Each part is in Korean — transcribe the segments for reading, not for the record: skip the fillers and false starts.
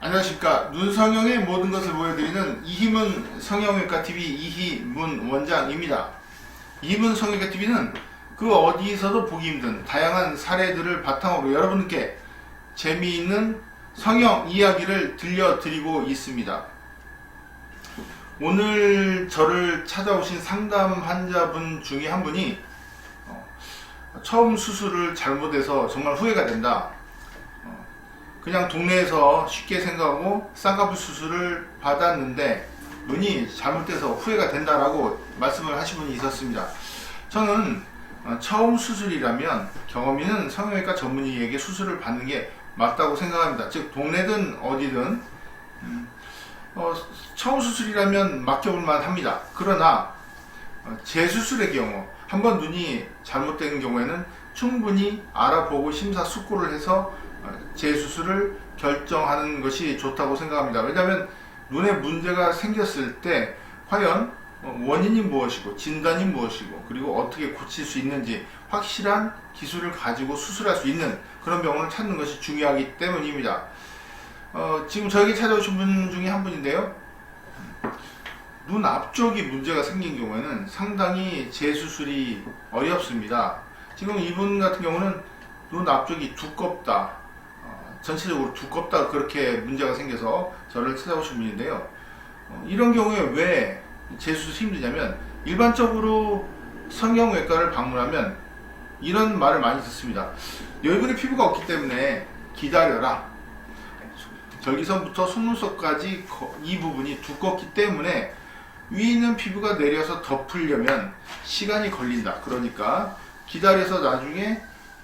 안녕하십니까. 눈성형의 모든 것을 보여드리는 이희문 성형외과TV 이희문 원장입니다. 이희문 성형외과TV는 그 어디서도 보기 힘든 다양한 사례들을 바탕으로 여러분께 재미있는 성형 이야기를 들려드리고 있습니다. 오늘 저를 찾아오신 상담 환자분 중에 한 분이 처음 수술을 잘못해서 정말 후회가 된다. 그냥 동네에서 쉽게 생각하고 쌍꺼풀 수술을 받았는데 눈이 잘못돼서 후회가 된다라고 말씀을 하신 분이 있었습니다. 저는 처음 수술이라면 경험 있는 성형외과 전문의에게 수술을 받는 게 맞다고 생각합니다. 즉 동네든 어디든 처음 수술이라면 맡겨볼만 합니다. 그러나 재수술의 경우 한번 눈이 잘못된 경우에는 충분히 알아보고 심사숙고를 해서 재수술을 결정하는 것이 좋다고 생각합니다. 왜냐하면 눈에 문제가 생겼을 때 과연 원인이 무엇이고 진단이 무엇이고 그리고 어떻게 고칠 수 있는지 확실한 기술을 가지고 수술할 수 있는 그런 병원을 찾는 것이 중요하기 때문입니다. 지금 저에게 찾아오신 분 중에 한 분인데요. 눈 앞쪽이 문제가 생긴 경우에는 상당히 재수술이 어렵습니다. 지금 이분 같은 경우는 눈 앞쪽이 두껍다, 전체적으로 두껍다 그렇게 문제가 생겨서 저를 찾아오신 분인데요. 이런 경우에 왜 재수술이 힘드냐면 일반적으로 성형외과를 방문하면 이런 말을 많이 듣습니다. 여러분의 피부가 없기 때문에 기다려라. 절기선부터 속눈썹까지 이 부분이 두껍기 때문에 위에 있는 피부가 내려서 덮으려면 시간이 걸린다. 그러니까 기다려서 나중에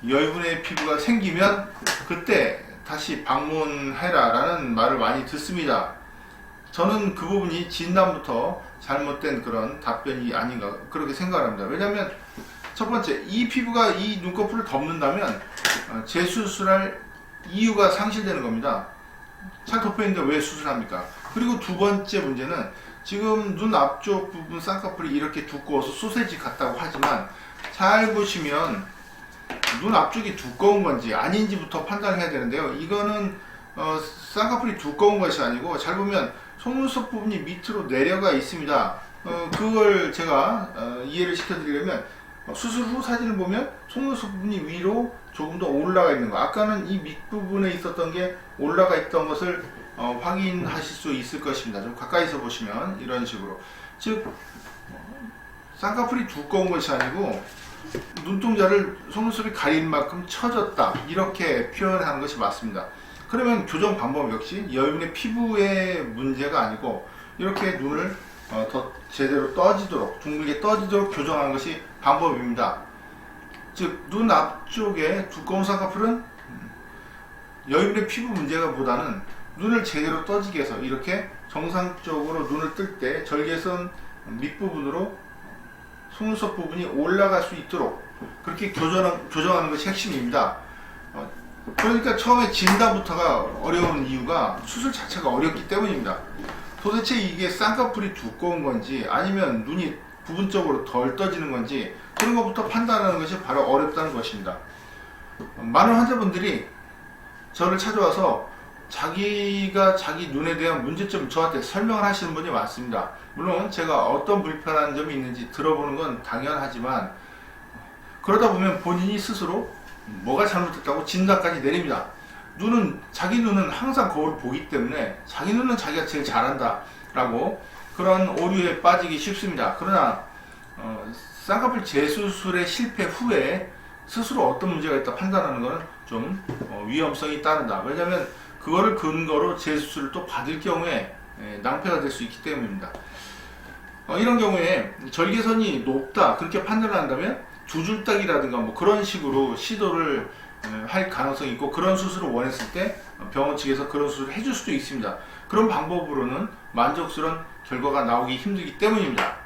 여유분의 피부가 생기면 그때 다시 방문해라 라는 말을 많이 듣습니다. 저는 그 부분이 진단부터 잘못된 그런 답변이 아닌가 그렇게 생각합니다. 왜냐하면 첫 번째, 이 피부가 이 눈꺼풀을 덮는다면 재수술할 이유가 상실되는 겁니다. 잘 덮여있는데 왜 수술합니까? 그리고 두 번째 문제는 지금 눈 앞쪽 부분 쌍꺼풀이 이렇게 두꺼워서 소세지 같다고 하지만 잘 보시면 눈 앞쪽이 두꺼운 건지 아닌지부터 판단을 해야 되는데요. 이거는 쌍꺼풀이 두꺼운 것이 아니고 잘 보면 속눈썹 부분이 밑으로 내려가 있습니다. 그걸 제가 이해를 시켜드리려면 수술 후 사진을 보면 속눈썹 부분이 위로 조금 더 올라가 있는 거, 아까는 이 밑부분에 있었던 게 올라가 있던 것을 확인하실 수 있을 것입니다. 좀 가까이서 보시면 이런 식으로, 즉 쌍꺼풀이 두꺼운 것이 아니고 눈동자를 속눈썹이 가린 만큼 처졌다 이렇게 표현하는 것이 맞습니다. 그러면 교정 방법 역시 여러분의 피부의 문제가 아니고 이렇게 눈을 더 제대로 떠지도록, 둥글게 떠지도록 교정하는 것이 방법입니다. 즉 눈 앞쪽에 두꺼운 쌍꺼풀은 여러분의 피부 문제가 보다는 눈을 제대로 떠지게 해서 이렇게 정상적으로 눈을 뜰 때 절개선 밑부분으로 속눈썹 부분이 올라갈 수 있도록 그렇게 교정하는 것이 핵심입니다. 그러니까 처음에 진단부터가 어려운 이유가 수술 자체가 어렵기 때문입니다. 도대체 이게 쌍꺼풀이 두꺼운 건지 아니면 눈이 부분적으로 덜 떠지는 건지 그런 것부터 판단하는 것이 바로 어렵다는 것입니다. 많은 환자분들이 저를 찾아와서 자기가 자기 눈에 대한 문제점을 저한테 설명을 하시는 분이 많습니다. 물론 제가 어떤 불편한 점이 있는지 들어보는 건 당연하지만 그러다 보면 본인이 스스로 뭐가 잘못됐다고 진단까지 내립니다. 자기 눈은 항상 거울을 보기 때문에 자기 눈은 자기가 제일 잘한다 라고 그런 오류에 빠지기 쉽습니다. 그러나 쌍꺼풀 재수술의 실패 후에 스스로 어떤 문제가 있다 판단하는 것은 좀 위험성이 따른다. 왜냐하면 그거를 근거로 재수술을 또 받을 경우에 낭패가 될 수 있기 때문입니다. 이런 경우에 절개선이 높다 그렇게 판단을 한다면 두 줄 따기라든가 뭐 그런 식으로 시도를 할 가능성이 있고, 그런 수술을 원했을 때 병원 측에서 그런 수술을 해줄 수도 있습니다. 그런 방법으로는 만족스러운 결과가 나오기 힘들기 때문입니다.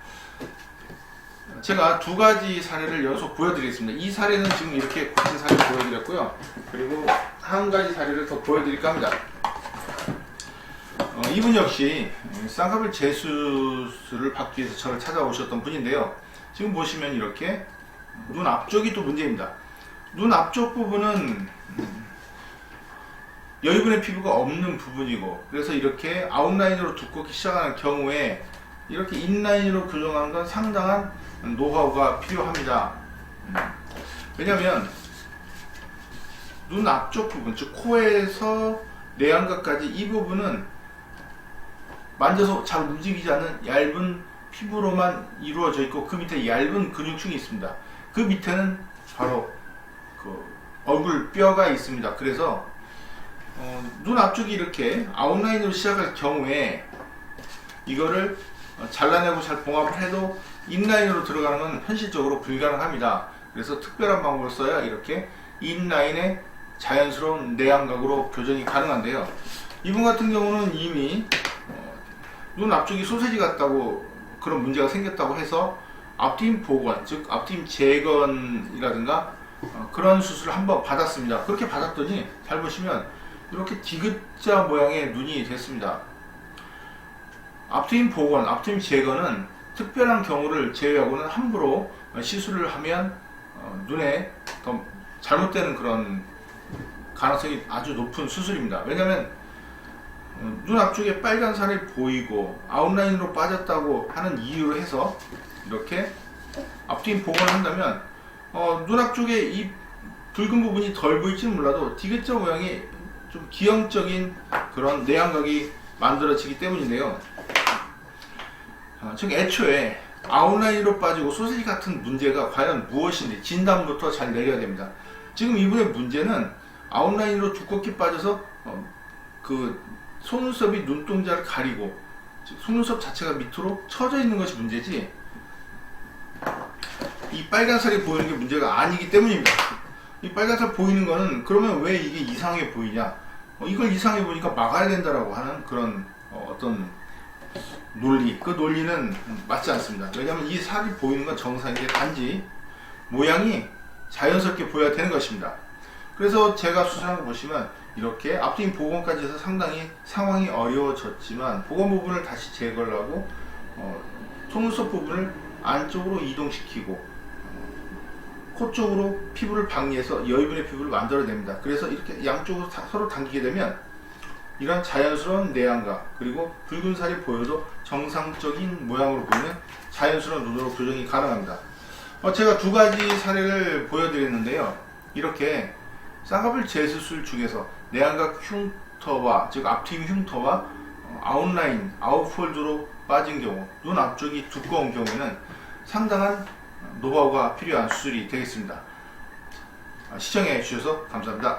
제가 두 가지 사례를 연속 보여드리겠습니다. 이 사례는 지금 이렇게 고친 사례를 보여드렸고요. 그리고 한 가지 사례를 더 보여드릴까 합니다. 이분 역시 쌍꺼풀 재수술을 받기 위해서 저를 찾아오셨던 분인데요. 지금 보시면 이렇게 눈 앞쪽이 또 문제입니다. 눈 앞쪽 부분은 여유분의 피부가 없는 부분이고, 그래서 이렇게 아웃라인으로 두껍게 시작하는 경우에 이렇게 인라인으로 교정하는 건 상당한 노하우가 필요합니다. 왜냐면 눈 앞쪽 부분, 즉 코에서 내안각까지 이 부분은 만져서 잘 움직이지 않는 얇은 피부로만 이루어져 있고, 그 밑에 얇은 근육층이 있습니다. 그 밑에는 바로 그 얼굴 뼈가 있습니다. 그래서 눈 앞쪽이 이렇게 아웃라인으로 시작할 경우에 이거를 잘라내고 잘 봉합을 해도 인라인으로 들어가는 건 현실적으로 불가능합니다. 그래서 특별한 방법을 써야 이렇게 인라인의 자연스러운 내안각으로 교정이 가능한데요. 이분 같은 경우는 이미 눈 앞쪽이 소세지 같다고 그런 문제가 생겼다고 해서 앞트임 복원, 즉 앞트임 재건이라든가 그런 수술을 한번 받았습니다. 그렇게 받았더니 잘 보시면 이렇게 디귿자 모양의 눈이 됐습니다. 앞트임 복원, 앞트임 재건은 특별한 경우를 제외하고는 함부로 시술을 하면 눈에 더 잘못되는 그런 가능성이 아주 높은 수술입니다. 왜냐하면 눈 앞쪽에 빨간 살이 보이고 아웃라인으로 빠졌다고 하는 이유로 해서 이렇게 앞트임 복원을 한다면 눈 앞쪽에 이 붉은 부분이 덜 보일지는 몰라도 디귿자 모양이 좀 기형적인 그런 내안각이 만들어지기 때문인데요. 즉 애초에 아웃라인으로 빠지고 소세지 같은 문제가 과연 무엇인지 진단부터 잘 내려야 됩니다. 지금 이분의 문제는 아웃라인으로 두껍게 빠져서 그 속눈썹이 눈동자를 가리고 속눈썹 자체가 밑으로 처져 있는 것이 문제지, 이 빨간살이 보이는 게 문제가 아니기 때문입니다. 이 빨간살 보이는 거는 그러면 왜 이게 이상해 보이냐, 이걸 이상해 보니까 막아야 된다라고 하는 그런 어떤 논리, 그 논리는 맞지 않습니다. 왜냐하면 이 살이 보이는 건 정상인데 단지 모양이 자연스럽게 보여야 되는 것입니다. 그래서 제가 수술한 거 보시면 이렇게 앞트임 복원까지 해서 상당히 상황이 어려워졌지만, 복원 부분을 다시 제거를 하고 속눈썹 부분을 안쪽으로 이동시키고 코 쪽으로 피부를 방리해서 여유분의 피부를 만들어냅니다. 그래서 이렇게 양쪽으로 서로 당기게 되면 이런 자연스러운 내안각, 그리고 붉은 살이 보여도 정상적인 모양으로 보이는 자연스러운 눈으로 교정이 가능합니다. 제가 두 가지 사례를 보여드렸는데요. 이렇게 쌍꺼풀 재수술 중에서 내안각 흉터와, 즉 앞트임 흉터와 아웃라인, 아웃폴드로 빠진 경우, 눈 앞쪽이 두꺼운 경우에는 상당한 노하우가 필요한 수술이 되겠습니다. 시청해 주셔서 감사합니다.